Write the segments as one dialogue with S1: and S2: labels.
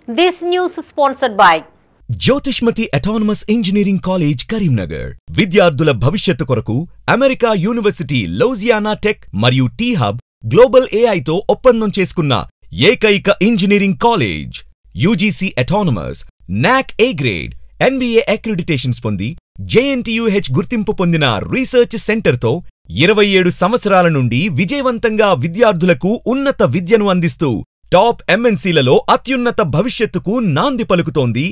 S1: This news is sponsored by
S2: Jyothishmathi autonomous engineering college Karimnagar విద్యార్థుల భవిష్యత్తు కొరకు అమెరికా యూనివర్సిటీ లౌజియానా టెక్ మరియు టీ హబ్ గ్లోబల్ ఏఐతో ఒప్పందం చేసుకున్న ఏకైక ఇంజనీరింగ్ కాలేజ్. యూజీసీ అటానమస్, నాక్ ఏ గ్రేడ్, NBA అక్రిడిటేషన్స్ పొంది JNTUH గుర్తింపు పొందిన రీసెర్చ్ సెంటర్తో 27 సంవత్సరాల నుండి విజయవంతంగా విద్యార్థులకు ఉన్నత విద్యను అందిస్తూ టాప్ MNCలలో అత్యున్నత భవిష్యత్తుకు నాంది పలుకుతోంది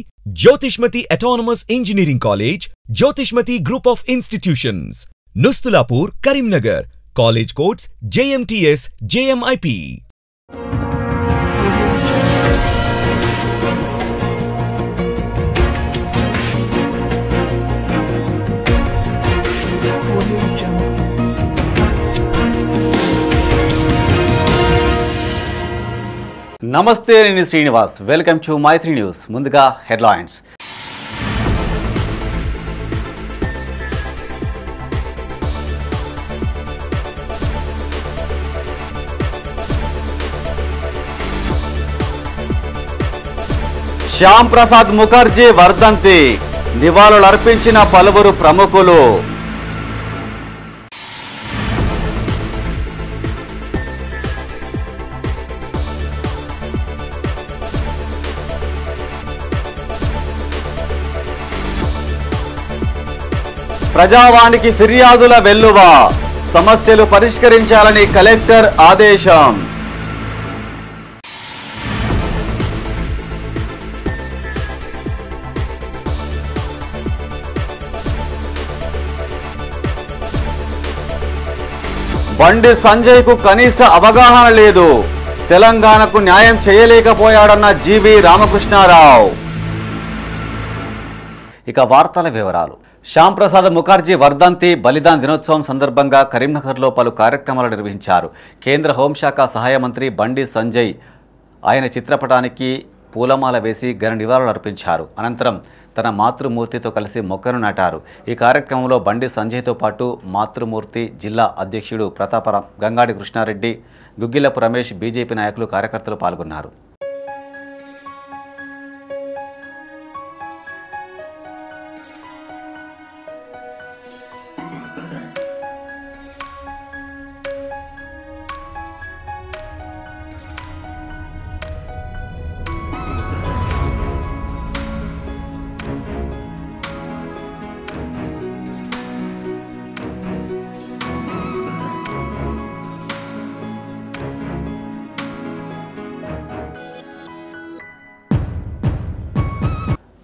S2: Jyothishmathi autonomous engineering college, Jyothishmathi group of institutions, Nustulapur, Karimnagar. College codes JMTS, JMIP.
S3: నమస్తే, నేను Srinivas. Welcome to Maitri news. ముందుగా హెడ్లైన్స్. శ్యామ్ ప్రసాద్ ముఖర్జీ వర్ధంతి, నివాళులర్పించిన పలువురు ప్రముఖులు. ప్రజావానికి ఫిర్యాదుల వెల్లువ, సమస్యలు పరిష్కరించాలని కలెక్టర్ ఆదేశం. బండి సంజయ్కు కనీస అవగాహన లేదు, తెలంగాణకు న్యాయం చేయలేకపోయాడన్న జీవి రామకృష్ణారావు. ఇక వార్తల వివరాలు. శ్యామ్ ప్రసాద్ ముఖర్జీ వర్ధంతి బలిదాన్ దినోత్సవం సందర్భంగా కరీంనగర్లో పలు కార్యక్రమాలు నిర్వహించారు. కేంద్ర హోంశాఖ సహాయ మంత్రి బండి సంజయ్ ఆయన చిత్రపటానికి పూలమాల వేసి ఘన నివాళులు అర్పించారు. అనంతరం తన మాతృమూర్తితో కలిసి మొక్కను నాటారు. ఈ కార్యక్రమంలో బండి సంజయ్తో పాటు మాతృమూర్తి జిల్లా అధ్యక్షుడు ప్రతాపరాం, గంగాడి కృష్ణారెడ్డి, గుగ్గిలపు రమేష్, బీజేపీ నాయకులు, కార్యకర్తలు పాల్గొన్నారు.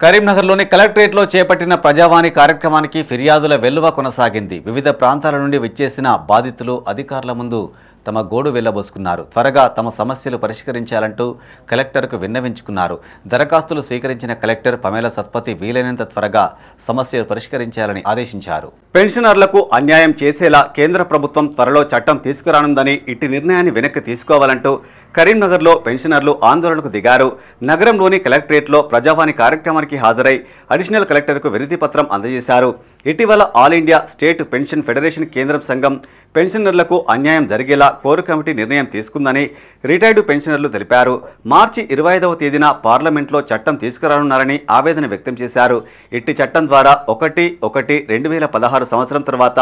S3: కరీంనగర్లోని కలెక్టరేట్లో చేపట్టిన ప్రజావాణి కార్యక్రమానికి ఫిర్యాదుల వెల్లువ కొనసాగింది. వివిధ ప్రాంతాల నుండి విచ్చేసిన బాధితులు అధికారుల ముందు తమ గోడు వెళ్లబోసుకున్నారు. త్వరగా తమ సమస్యలు పరిష్కరించాలంటూ కలెక్టర్కు విన్నవించుకున్నారు. దరఖాస్తులు స్వీకరించిన కలెక్టర్ పమేల సత్పతి వీలైనంత త్వరగా సమస్యలు పరిష్కరించాలని ఆదేశించారు. పెన్షనర్లకు అన్యాయం చేసేలా కేంద్ర ప్రభుత్వం త్వరలో చట్టం తీసుకురానుందని, ఇట్టి నిర్ణయాన్ని వెనక్కి తీసుకోవాలంటూ కరీంనగర్లో పెన్షనర్లు ఆందోళనకు దిగారు. నగరంలోని కలెక్టరేట్లో ప్రజావాణి కార్యక్రమానికి హాజరై అడిషనల్ కలెక్టర్కు వినతి పత్రం అందజేశారు. ఇటీవల all India state pension federation కేంద్రం సంఘం పెన్షనర్లకు అన్యాయం జరిగేలా కోర్ కమిటీ నిర్ణయం తీసుకుందని రిటైర్డు పెన్షనర్లు తెలిపారు. మార్చి 25వ తేదీన పార్లమెంట్లో చట్టం తీసుకురానున్నారని ఆవేదన వ్యక్తం చేశారు. ఇట్టి చట్టం ద్వారా 1/1/2016 సంవత్సరం తర్వాత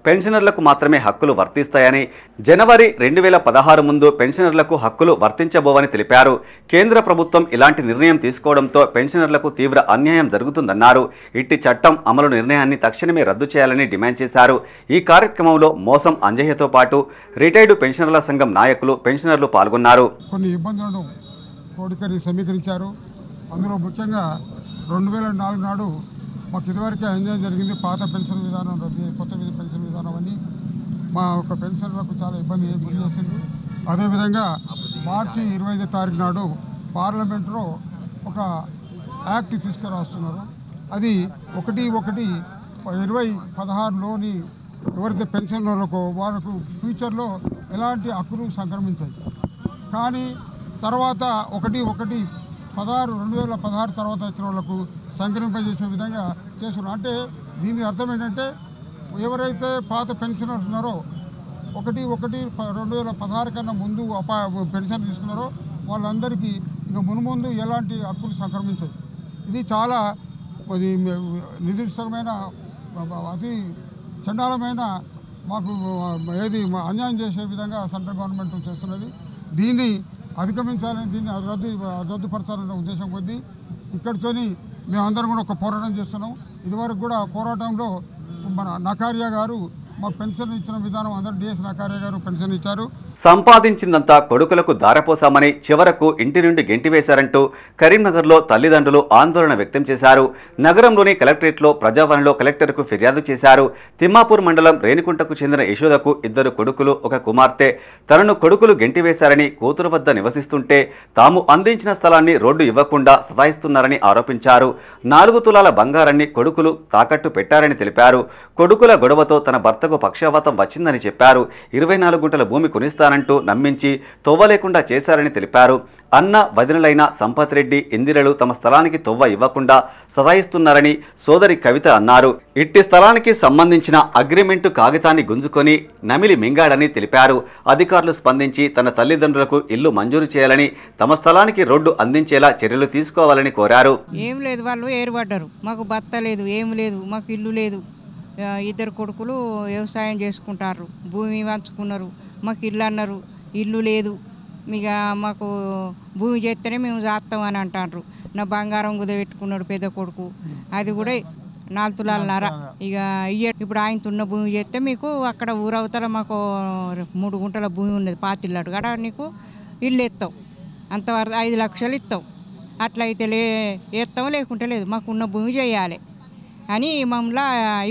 S3: పెన్షనర్లకు మాత్రమే హక్కులు వర్తిస్తాయని, జనవరి 2016 ముందు పెన్షనర్లకు హక్కులు వర్తించబోవని తెలిపారు. కేంద్ర ప్రభుత్వం ఇలాంటి నిర్ణయం తీసుకోవడంతో పెన్షనర్లకు తీవ్ర అన్యాయం జరుగుతుందన్నారు. ఇట్టి చట్టం అమలు నిర్ణయాన్ని తక్షణమే రద్దు చేయాలని డిమాండ్ చేశారు. ఈ కార్యక్రమంలో మోసం అంజయ్యతో పాటు రిటైర్డు పెన్షనర్ల సంఘం నాయకులు, పెన్షనర్లు పాల్గొన్నారు.
S4: కొన్ని ఇబ్బందులను సమీకరించారు. అందులో ముఖ్యంగా 2004 నాడు మాకు ఇదివరకే అన్యాయం జరిగింది. పాత పెన్షన్ విధానం రద్దు, కొత్త పెన్షన్ విధానం అని మా యొక్క పెన్షన్లకు చాలా ఇబ్బంది గురి చేసింది. అదేవిధంగా మార్చి 25వ తారీఖు నాడు పార్లమెంట్లో ఒక యాక్ట్ తీసుకురాస్తున్నారు. అది 1/1/2016లోని ఎవరైతే పెన్షన్లకు వాళ్ళకు ఫ్యూచర్లో ఎలాంటి హక్కులు సంక్రమించాయి. కానీ తర్వాత 1/1/2016 తర్వాత వచ్చిన వాళ్ళకు సంక్రమింపజేసే విధంగా చేస్తున్నారు. అంటే దీని అర్థం ఏంటంటే ఎవరైతే పాత పెన్షనర్స్ ఉన్నారో 1/1/2016 కన్నా ముందు పెన్షన్ తీసుకున్నారో వాళ్ళందరికీ ఇక మున్ముందు ఎలాంటి హక్కులు సంక్రమించవు. ఇది చాలా నిర్దిష్టమైన అతి చండాలమైన మాకు అన్యాయం చేసే విధంగా సెంట్రల్ గవర్నమెంట్ చేస్తున్నది. దీన్ని అధిగమించాలని, దీన్ని రద్దుపరచాలనే ఉద్దేశం కొద్దీ ఇక్కడితోని మేమందరం కూడా ఒక పోరాటం చేస్తున్నాం. ఇదివరకు కూడా పోరాటంలో మన నకారియా గారు మాకు పెన్షన్ ఇచ్చిన విధానం, అందరూ డిఎస్ నకారియా గారు పెన్షన్ ఇచ్చారు.
S3: సంపాదించిందంతా కొడుకులకు దారపోసామని చివరకు ఇంటి నుండి గెంటివేశారంటూ కరీంనగర్లో తల్లిదండ్రులు ఆందోళన వ్యక్తం చేశారు. నగరంలోని కలెక్టరేట్లో ప్రజావాణిలో కలెక్టర్కు ఫిర్యాదు చేశారు. తిమ్మాపూర్ మండలం రేణికుంటకు చెందిన యశోదకు 2 కొడుకులు, 1 కుమార్తె. తనను కొడుకులు గెంటివేశారని, కూతురు వద్ద నివసిస్తుంటే తాము అందించిన స్థలాన్ని రోడ్డు ఇవ్వకుండా సతాయిస్తున్నారని ఆరోపించారు. 4 తులాల బంగారాన్ని కొడుకులు తాకట్టు పెట్టారని తెలిపారు. కొడుకుల గొడవతో తన భర్తకు పక్షవాతం వచ్చిందని చెప్పారు. 24 గుంటల భూమి కొనిస్తానంటూ నమ్మించి తొవ్వ లేకుండా చేశారని తెలిపారు. అన్న వదినలైన సంపత్ రెడ్డి, ఇందిరలు తమ స్థలానికి తొవ్వ ఇవ్వకుండా సతాయిస్తున్నారని సోదరి కవిత అన్నారు. ఇట్టి స్థలానికి సంబంధించిన అగ్రిమెంటు కాగితాన్ని గుంజుకొని నమిలి మింగాడని తెలిపారు. అధికారులు స్పందించి తన తల్లిదండ్రులకు ఇల్లు మంజూరు చేయాలని, తమ స్థలానికి రోడ్డు అందించేలా చర్యలు తీసుకోవాలని కోరారు.
S5: ఏం లేదు, వాళ్ళు ఏర్పడ్డారు. మాకు భర్త లేదు, ఏం లేదు, మాకు ఇల్లు లేదు. 2 కొడుకులు వ్యవసాయం చేసుకుంటారు, భూమి పంచుకున్నారు. మాకు ఇల్లు అన్నారు, ఇల్లు లేదు. ఇక మాకు భూమి చేస్తేనే మేము చేస్తామని అంటారు. నా బంగారం కుదబెట్టుకున్నాడు పెద్ద కొడుకు, అది కూడా 4 తులాలన్నర. ఇక ఇప్పుడు ఆయనతున్న భూమి చేస్తే మీకు అక్కడ ఊరవతల మాకు 3 గుంటల భూమి ఉన్నది, పాతిల్లాడు కాడ నీకు ఇల్లు ఎత్తావు, అంతవరకు 5 లక్షలు ఇస్తావు. అట్లయితే ఎత్తాం, లేకుంటే లేదు, మాకున్న భూమి చేయాలి అని మమ్మల్ని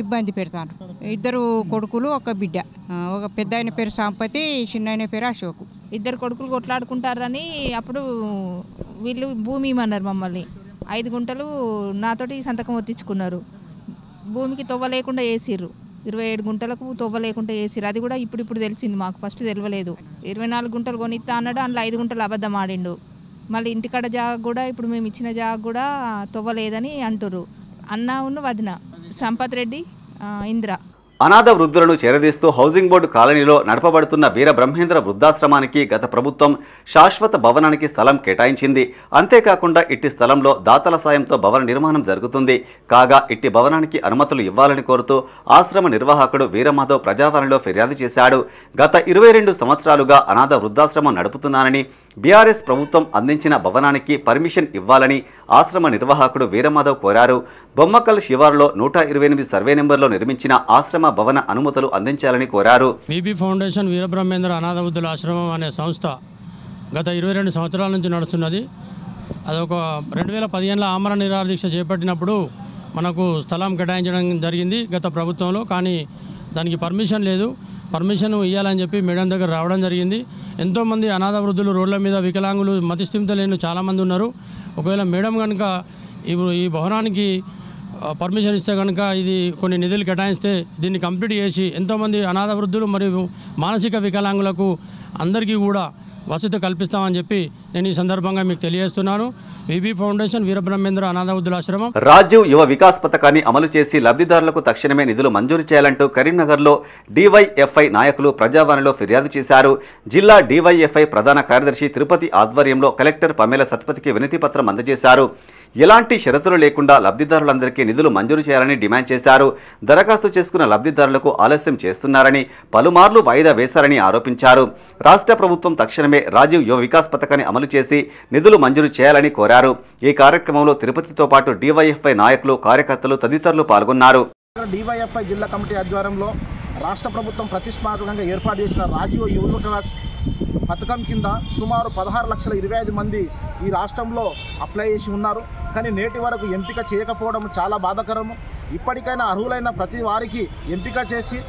S5: ఇబ్బంది పెడతారు. 2 కొడుకులు, 1 బిడ్డ. ఒక పెద్ద ఆయన పేరు సంపతి, చిన్న ఆయన పేరు అశోక్.
S6: 2 కొడుకులు కొట్లాడుకుంటారని అప్పుడు వీళ్ళు భూమి ఇమ్మన్నారు మమ్మల్ని. 5 గుంటలు నాతోటి సంతకం ఒత్తించుకున్నారు. భూమికి తొవ్వ లేకుండా వేసిర్రు. 27 గుంటలకు తొవ్వ లేకుండా వేసిర్రు. అది కూడా ఇప్పుడు తెలిసింది, మాకు ఫస్ట్ తెలియలేదు. 24 గుంటలు కొనిస్తా అన్నాడు, అందులో 5 గుంటలు అబద్ధం ఆడిండు. మళ్ళీ ఇంటికాడ జాగ కూడా, ఇప్పుడు మేము ఇచ్చిన జాగ కూడా తొవ్వ లేదని అంటుర్రు. అన్న ఉన్న వదిన సంపత్ రెడ్డి, ఇంద్ర.
S3: అనాథ వృద్ధులను చేరదీస్తూ హౌసింగ్ బోర్డు కాలనీలో నడపబడుతున్న వీర బ్రహ్మేంద్ర వృద్ధాశ్రమానికి గత ప్రభుత్వం శాశ్వత భవనానికి స్థలం కేటాయించింది. అంతేకాకుండా ఇట్టి స్థలంలో దాతల సాయంతో భవన నిర్మాణం జరుగుతుంది. కాగా ఇట్టి భవనానికి అనుమతులు ఇవ్వాలని కోరుతూ ఆశ్రమ నిర్వాహకుడు వీరమాధవ్ ప్రజావాణిలో ఫిర్యాదు చేశాడు. గత 22 సంవత్సరాలుగా అనాథ వృద్ధాశ్రమం నడుపుతున్నానని, బీఆర్ఎస్ ప్రభుత్వం అందించిన భవనానికి పర్మిషన్ ఇవ్వాలని ఆశ్రమ నిర్వాహకుడు వీరమాధవ్ కోరారు. బొమ్మకల్ శివారులో 128 సర్వే నెంబర్లో నిర్మించిన ఆశ్రమ భవన అనుమతులు అందించాలని కోరారు.
S7: బీబీ ఫౌండేషన్ వీరబ్రహ్మేంద్ర అనాథ వృద్ధుల ఆశ్రమం అనే సంస్థ గత 22 సంవత్సరాల నుంచి నడుస్తున్నది. అదొక 2015లో ఆమరణ నిరాహార దీక్ష చేపట్టినప్పుడు మనకు స్థలం కేటాయించడం జరిగింది గత ప్రభుత్వంలో. కానీ దానికి పర్మిషన్ లేదు. పర్మిషన్ ఇవ్వాలని చెప్పి మేడం దగ్గర రావడం జరిగింది. ఎంతోమంది అనాథ వృద్ధులు, రోడ్ల మీద వికలాంగులు, మతిస్థిమిత లేని చాలామంది ఉన్నారు. ఒకవేళ మేడం కనుక ఈ భవనానికి పర్మిషన్ ఇస్తే కనుక ఇది కొన్ని నిధులు కేటాయిస్తే దీన్ని కంప్లీట్ చేసి ఎంతోమంది అనాథ వృద్ధులు మరియు మానసిక వికలాంగులకు అందరికీ కూడా వసతి కల్పిస్తామని చెప్పి నేను ఈ సందర్భంగా మీకు తెలియజేస్తున్నాను. బీబీ ఫౌండేషన్ వీరబ్రహ్మేంద్ర అనాథ వృద్ధుల ఆశ్రమం.
S3: రాజీవ్ యువ వికాస్ పథకాన్ని అమలు చేసి లబ్ధిదారులకు తక్షణమే నిధులు మంజూరు చేయాలంటూ కరీంనగర్లో డివైఎఫ్ఐ నాయకులు ప్రజావాణిలో ఫిర్యాదు చేశారు. జిల్లా డివైఎఫ్ఐ ప్రధాన కార్యదర్శి తిరుపతి ఆధ్వర్యంలో కలెక్టర్ పమేల సత్పతికి వినతి పత్రం అందజేశారు. ఎలాంటి షరతులు లేకుండా లబ్ధిదారులందరికీ నిధులు మంజూరు చేయాలని డిమాండ్ చేశారు. దరఖాస్తు చేసుకున్న లబ్ధిదారులకు ఆలస్యం చేస్తున్నారని, పలుమార్లు వాయిదా వేశారని ఆరోపించారు. రాష్ట్ర ప్రభుత్వం తక్షణమే రాజీవ్ యువ వికాస్ పథకాన్ని అమలు చేసి నిధులు మంజూరు చేయాలని కోరారు. ఈ కార్యక్రమంలో తిరుపతితో పాటు డివైఎఫ్ఐ నాయకులు, కార్యకర్తలు తదితరులు పాల్గొన్నారు.
S8: డివైఎఫ్ఐ జిల్లా కమిటీ ఆధ్వర్యంలో రాష్ట్ర ప్రభుత్వం ప్రతిష్టాత్మకంగా ఏర్పాటు చేసిన రాజీవ్ యువ వికాస్ పథకం కింద సుమారు 16,25,000 మంది ఈ రాష్ట్రంలో అప్లై చేసి ఉన్నారు. కానీ నేటి వరకు ఎంపిక చేయకపోవడం చాలా బాధాకరము. ఇప్పటికైనా అర్హులైన ప్రతి వారికి ఎంపిక చేసి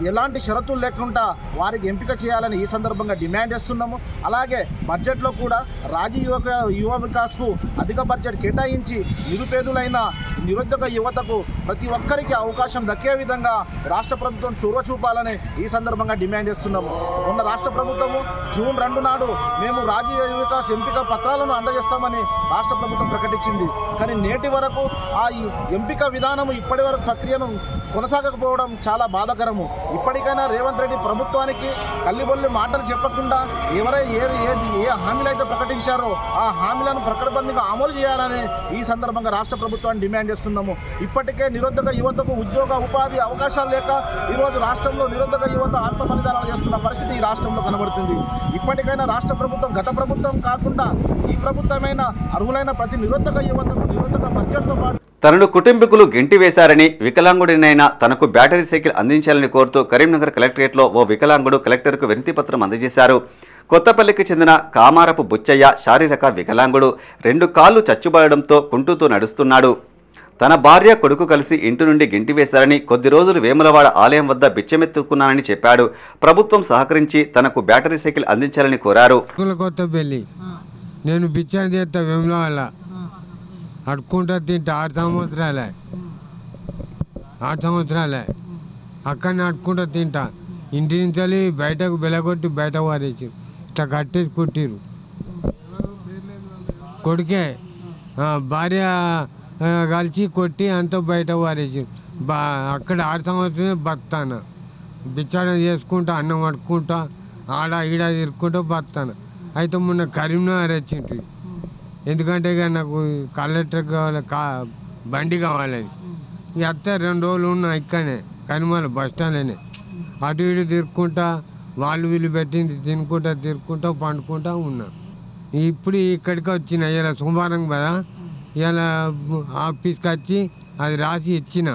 S8: ఎలాంటి షరతులు లేకుండా వారికి ఎంపిక చేయాలని ఈ సందర్భంగా డిమాండ్ చేస్తున్నాము. అలాగే బడ్జెట్లో కూడా రాజీవ్ యువ వికాస్కు అధిక బడ్జెట్ కేటాయించి నిరుపేదలైన నిరుద్యోగ యువతకు ప్రతి ఒక్కరికి అవకాశం దక్కే విధంగా రాష్ట్ర ప్రభుత్వం చొరవ చూపాలని ఈ సందర్భంగా డిమాండ్ చేస్తున్నాము. మొన్న రాష్ట్ర ప్రభుత్వము జూన్ 2 నాడు మేము రాజీవ్ యువ వికాస్ ఎంపిక పత్రాలను అందజేస్తామని రాష్ట్ర ప్రభుత్వం ప్రకటించింది. కానీ నేటి వరకు ఆ ఎంపిక విధానము ఇప్పటి వరకు ప్రక్రియను కొనసాగకపోవడం చాలా బాధాకరము. ఇప్పటికైనా రేవంత్ రెడ్డి ప్రభుత్వానికి కల్లిబొల్లి మాటలు చెప్పకుండా ఏ హామీలు అయితే ప్రకటించారో ఆ హామీలను ప్రకటబందీగా అమలు చేయాలని ఈ సందర్భంగా రాష్ట్ర ప్రభుత్వాన్ని డిమాండ్ చేస్తున్నాము. ఇప్పటికే నిరుద్యోగ యువతకు ఉద్యోగ ఉపాధి అవకాశాలు లేక ఈరోజు రాష్ట్రంలో నిరుద్యోగ యువత ఆత్మ బలిదానాలు చేస్తున్న పరిస్థితి ఈ రాష్ట్రంలో కనబడుతుంది. ఇప్పటికైనా రాష్ట్ర ప్రభుత్వం గత ప్రభుత్వం కాకుండా ఈ ప్రభుత్వమైన అర్హులైన ప్రతి నిరుద్యోగ యువతకు నిరుద్యోగ బడ్జెట్తో పాటు
S3: తనను కుటుంబీకులు గెంటివేశారని, వికలాంగుడినైనా తనకు బ్యాటరీ సైకిల్ అందించాలని కోరుతూ కరీంనగర్ కలెక్టరేట్లో ఓ వికలాంగుడు కలెక్టర్కు వినతిపత్రం అందజేశారు. కొత్తపల్లికి చెందిన కామారపు బుచ్చయ్య శారీరక వికలాంగుడు 2 కాళ్లు చచ్చుబడడంతో కుంటూతూ నడుస్తున్నాడు. తన భార్య కొడుకు కలిసి ఇంటి నుండి గెంటివేశారని, కొద్ది రోజులు వేములవాడ ఆలయం వద్ద బిచ్చమెత్తుకున్నానని చెప్పాడు. ప్రభుత్వం సహకరించి తనకు బ్యాటరీ సైకిల్ అందించాలని కోరారు.
S9: కొత్తపల్లి నేను బిచ్చని చేస్తా వేములవాడ అడుక్కుంటా తింటా 6 సంవత్సరాలే అక్కడనే అడుక్కుంటా తింటా. ఇంటి నుంచి బయటకు బెలగొట్టి బయట వారేసి ఇట్లా కట్టేసి కుట్టిరు. కొడుకే భార్య కలిసి కొట్టి అంతా బయట వారేసి అక్కడ 6 సంవత్సరమే బతాను. బిచ్చాడ చేసుకుంటా, అన్నం పట్టుకుంటా, ఆడ ఈడ తిరుక్కుంటూ బతాను. అయితే మొన్న కరీంనగర్ వచ్చింది. ఎందుకంటే ఇక నాకు కలెక్టర్ కావాలి, బండి కావాలని. ఇక అత్తే 2 రోజులు ఉన్నా ఇక్కడనే కనిమాల బస్ స్టాండ్లోనే అటు ఇటు తిరుక్కుంటా, వాళ్ళు వీళ్ళు పెట్టింది తిరుక్కుంటా పండుకుంటా ఉన్నా. ఇప్పుడు ఇక్కడికి వచ్చిన ఇలా సోమవారం కదా, ఇలా ఆఫీస్కి వచ్చి అది రాసి ఇచ్చిన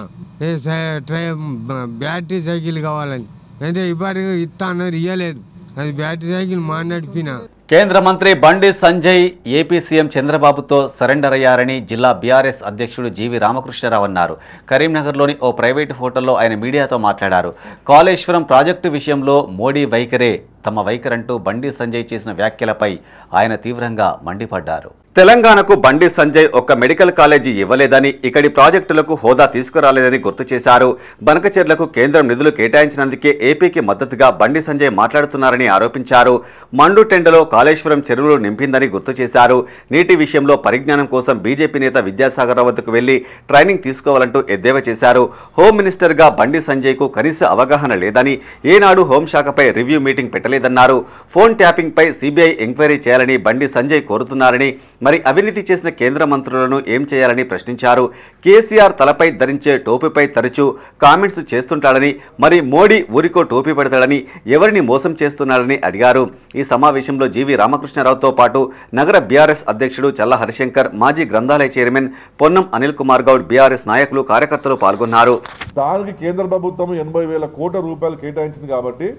S9: బ్యాటరీ సైకిల్ కావాలని. అయితే ఇప్పటికి ఇస్తా అన్నారు, ఇవ్వలేదు. అది బ్యాటరీ సైకిల్ నడిపిన.
S3: కేంద్ర మంత్రి బండి సంజయ్ ఏపీ సీఎం చంద్రబాబుతో సరెండర్ అయ్యారని జిల్లా బీఆర్ఎస్ అధ్యక్షుడు జీవి రామకృష్ణరావు అన్నారు. కరీంనగర్లోని ఓ ప్రైవేటు హోటల్లో ఆయన మీడియాతో మాట్లాడారు. కాళేశ్వరం ప్రాజెక్టు విషయంలో మోడీ వైఖరే తమ వైఖరంటూ బండి సంజయ్ చేసిన వ్యాఖ్యలపై ఆయన తీవ్రంగా మండిపడ్డారు. తెలంగాణకు బండి సంజయ్ ఒక్క మెడికల్ కాలేజీ ఇవ్వలేదని, ఇక్కడి ప్రాజెక్టులకు హోదా తీసుకురాలేదని గుర్తు చేశారు. బనకచెర్లకు కేంద్రం నిధులు కేటాయించినందుకే ఏపీకి మద్దతుగా బండి సంజయ్ మాట్లాడుతున్నారని ఆరోపించారు. మండుటెండలో కాళేశ్వరం చెరువులు నింపిందని గుర్తు చేశారు. నీటి విషయంలో పరిజ్ఞానం కోసం బీజేపీ నేత విద్యాసాగర్ రావు వద్దకు వెళ్లి ట్రైనింగ్ తీసుకోవాలంటూ ఎద్దేవా చేశారు. హోమ్ మినిస్టర్గా బండి సంజయ్కు కనీస అవగాహన లేదని, ఏనాడు హోంశాఖపై రివ్యూ మీటింగ్ పెట్టలేదన్నారు. ఫోన్ ట్యాపింగ్పై సీబీఐ ఎంక్వైరీ చేయాలని బండి సంజయ్ కోరుతున్నారని, మరి అవినీతి చేసిన కేంద్ర మంత్రులను ఏం చేయాలని ప్రశ్నించారు. కేసీఆర్ తలపై ధరించే టోపీపై తరచూ కామెంట్స్ చేస్తుంటాడని, మరి మోడీ ఊరికో టోపీ పెడతాడని, ఎవరిని మోసం చేస్తున్నాడని అడిగారు. ఈ సమావేశంలో జీవి రామకృష్ణరావుతో పాటు నగర బీఆర్ఎస్ అధ్యక్షుడు చల్ల హరిశంకర్, మాజీ గ్రంథాలయ చైర్మన్ పొన్నం అనిల్ కుమార్ గౌడ్, బీఆర్ఎస్ నాయకులు, కార్యకర్తలు పాల్గొన్నారు.
S10: దానికి కేంద్ర ప్రభుత్వం 80,000 కోట్ల రూపాయలు కేటాయించింది కాబట్టి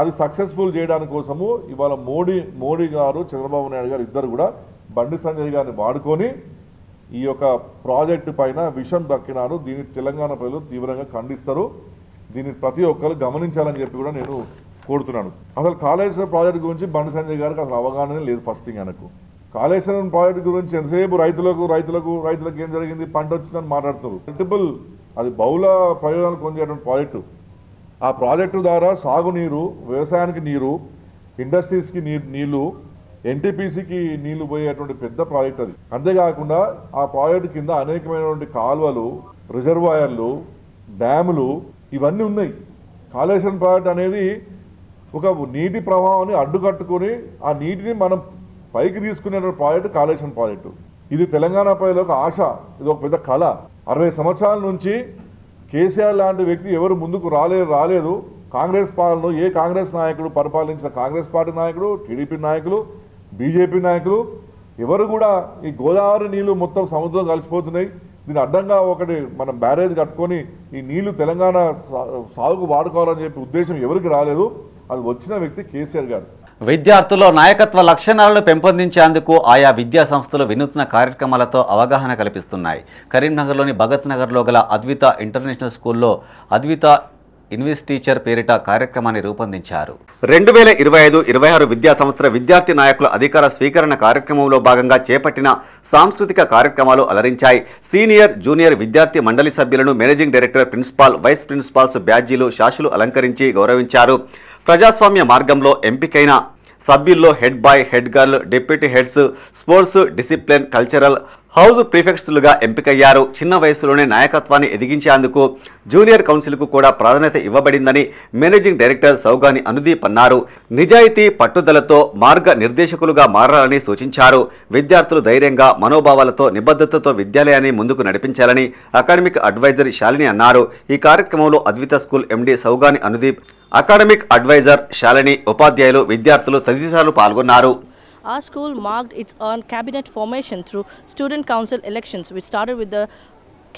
S10: అది సక్సెస్ఫుల్ చేయడానికి కోసము ఇవాళ మోడీ గారు, చంద్రబాబు నాయుడు గారు ఇద్దరు కూడా బండి సంజయ్ గారిని వాడుకొని ఈ యొక్క ప్రాజెక్టు పైన విషం దక్కినారు. దీన్ని తెలంగాణ ప్రజలు తీవ్రంగా ఖండిస్తారు. దీన్ని ప్రతి ఒక్కరు గమనించాలని చెప్పి కూడా నేను కోరుతున్నాను. అసలు కాళేశ్వరం ప్రాజెక్టు గురించి బండి సంజయ్ గారికి అసలు అవగాహన లేదు. ఫస్ట్ థింగ్ ఆయనకు కాళేశ్వరం ప్రాజెక్టు గురించి ఎంతసేపు రైతులకు ఏం జరిగింది, పంట వచ్చిందని మాట్లాడుతున్నారు. మల్టిపుల్ అది బహుళ ప్రయోజనాలు పొందేటువంటి ప్రాజెక్టు. ఆ ప్రాజెక్టు ద్వారా సాగునీరు, వ్యవసాయానికి నీరు, ఇండస్ట్రీస్కి నీళ్లు, ఎన్టీపీసీకి నీళ్లు పోయేటువంటి పెద్ద ప్రాజెక్ట్ అది. అంతేకాకుండా ఆ ప్రాజెక్టు కింద అనేకమైనటువంటి కాలువలు, రిజర్వాయర్లు, డ్యాములు ఇవన్నీ ఉన్నాయి. కాళేశ్వరం ప్రాజెక్ట్ అనేది ఒక నీటి ప్రవాహాన్ని అడ్డుకట్టుకొని ఆ నీటిని మనం పైకి తీసుకునే ప్రాజెక్టు కాళేశ్వరం ప్రాజెక్టు. ఇది తెలంగాణ ప్రజలకు ఆశ, ఇది ఒక పెద్ద కళ. 60 సంవత్సరాల నుంచి కేసీఆర్ లాంటి వ్యక్తి ఎవరు ముందుకు రాలేదు. కాంగ్రెస్ పాలనలో ఏ కాంగ్రెస్ నాయకుడు పరిపాలించిన కాంగ్రెస్ పార్టీ నాయకుడు, టీడీపీ నాయకులు, బీజేపీ నాయకులు ఎవరు కూడా ఈ గోదావరి నీళ్లు మొత్తం సముద్రం కలిసిపోతున్నాయి, దీని అడ్డంగా ఒకటి మనం బ్యారేజ్ కట్టుకొని ఈ నీళ్లు తెలంగాణ సాగుకు వాడుకోవాలని చెప్పి ఉద్దేశం ఎవరికి రాలేదు. అది వచ్చిన వ్యక్తి కేసీఆర్ గారు.
S3: విద్యార్థుల్లో నాయకత్వ లక్షణాలను పెంపొందించేందుకు ఆయా విద్యా సంస్థలు వినూత్న కార్యక్రమాలతో అవగాహన కల్పిస్తున్నాయి. కరీంనగర్లోని భగత్ నగర్లో గల అద్విత ఇంటర్నేషనల్ స్కూల్లో అద్విత ఇన్వెస్ట్ టీచర్ పేరిట కార్యక్రమాన్ని రూపొందించారు. 2025-26 విద్యా సంవత్సర విద్యార్థి నాయకుల అధికార స్వీకరణ కార్యక్రమంలో భాగంగా చేపట్టిన సాంస్కృతిక కార్యక్రమాలు అలరించాయి. సీనియర్, జూనియర్ విద్యార్థి మండలి సభ్యులను managing director, principal, vice principals బ్యాడ్జీలు, శాషులు అలంకరించి గౌరవించారు. ప్రజాస్వామ్య మార్గంలో ఎంపికైన సభ్యుల్లో head boy, head girl, deputy heads, sports, discipline, cultural, house ప్రీఫెక్ట్స్లుగా ఎంపికయ్యారు. చిన్న వయసులోనే నాయకత్వాన్ని ఎదిగించేందుకు జూనియర్ కౌన్సిల్కు కూడా ప్రాధాన్యత ఇవ్వబడిందని మేనేజింగ్ డైరెక్టర్ సౌగాని అనుదీప్ అన్నారు. నిజాయితీ పట్టుదలతో మార్గ నిర్దేశకులుగా మారాలని సూచించారు. విద్యార్థులు ధైర్యంగా మనోభావాలతో నిబద్ధతతో విద్యాలయాన్ని ముందుకు నడిపించాలని అకాడమిక్ అడ్వైజర్ శాలిని అన్నారు. ఈ కార్యక్రమంలో Advitha school MD Saugani Anudeep, academic adviser Shalini, ఉపాధ్యాయులు, విద్యార్థులు తదితరులు పాల్గొన్నారు.
S11: Our school marked its own cabinet formation through student council elections, which started with the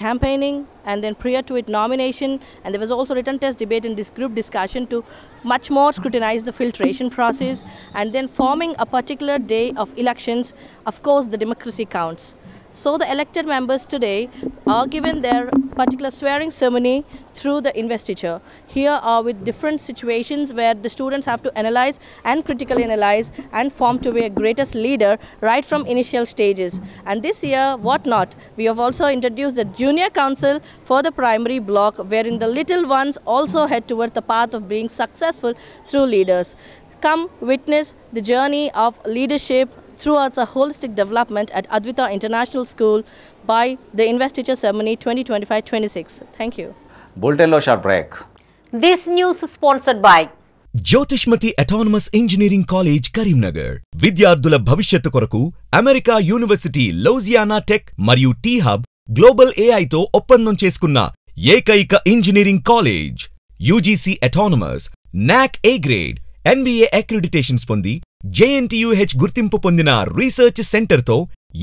S11: campaigning and then prior to it nomination, and there was also written test debate in this group discussion to much more scrutinize the filtration process, and then forming a particular day of elections. Of course, the democracy counts. So the elected members today are given their particular swearing ceremony through the investiture. Here are with different situations where the students have to analyze and critically analyze and form to be a greatest leader right from initial stages. And this year, what not, we have also introduced the junior council for the primary block, wherein the little ones also head towards the path of being successful through leaders. Come witness the journey of leadership throughout a holistic development at Advita International School by the investiture ceremony 2025-26. Thank you.
S3: Bulletin lo short break.
S1: This news is sponsored by
S2: Jyothishmathi autonomous engineering college Karimnagar. విద్యార్థుల భవిష్యత్తు కొరకు America university Louisiana tech మరియు T hub global ఏఐతో ఒప్పందం చేసుకున్న ఏకైక engineering college. UGC autonomous, నాక్ A grade, NBA అక్రిడిటేషన్స్ పొంది JNTUH గుర్తింపు పొందిన రీసెర్చ్ సెంటర్తో